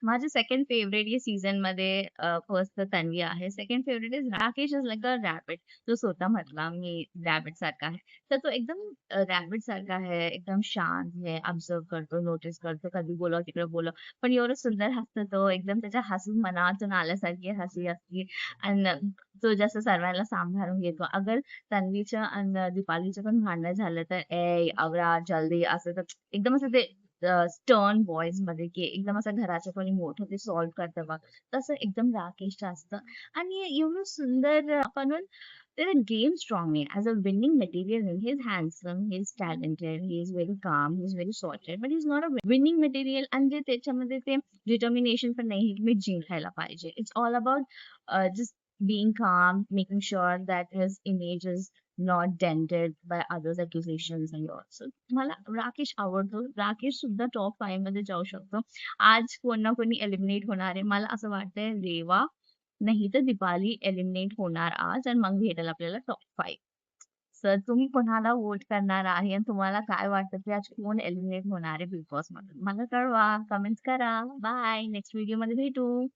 माझे second favourite या सीझनमध्ये फर्स्ट तर तन्वी आहे. Second favourite is Rakesh is like a rabbit. जो स्वतः म्हटला मी रॅबिट सारखा आहे. तर तो एकदम रॅबिट सारखा आहे. एकदम शांत आहे. ऑब्झर्व्ह करतो, नोटीस करतो. कधी बोलावं तिकडे बोलावं. पण एवढं सुंदर हसतो तो. एकदम त्याच्या हसू मनातून आल्यासारखी हसी असते आणि तो जसं सर्वांना सांभाळून घेतो. अगर तन्वीचं आणि दीपालीचं पण भांडण झालं तर, "ए आवरा जल्दी" असं तर एकदम असं ते स्टर्न व्हॉईसमध्ये की एकदम असं घराचं कोणी मोठं ते सॉल्व्ह करतं बघ, तसं एकदम राकेशचं असतं. आणि एवढं सुंदर म्हणून त्याला गेम स्ट्रॉंग आहे. As a winning material he is handsome, he is talented, he is very काम, he is very sorted, but he is not a winning material. आणि जे त्याच्यामध्ये ते डिटर्मिनेशन पण नाही, की मी जिंकायला पाहिजे. It's all about just being calm, making sure that his image is not dented by others' accusations and all. So मला राकेश आवडतो. राकेश सुद्धा टॉप 5 मध्ये जाऊ शकतो. आज कोण ना कोणी एलिमिनेट होणार आहे. मला असं वाटतंय रेवा नाही तर दीपाली एलिमिनेट होणार आज आणि मग भेटेल आपल्याला टॉप 5. तर तुम्ही कोणाला वोट करणार आहे आणि तुम्हाला काय वाटतं की आज कोण एलिमिनेट होणार आहे बिग बॉसमधून? मला कळवा. कमेंट्स करा. बाय. नेक्स्ट व्हिडिओमध्ये भेटू.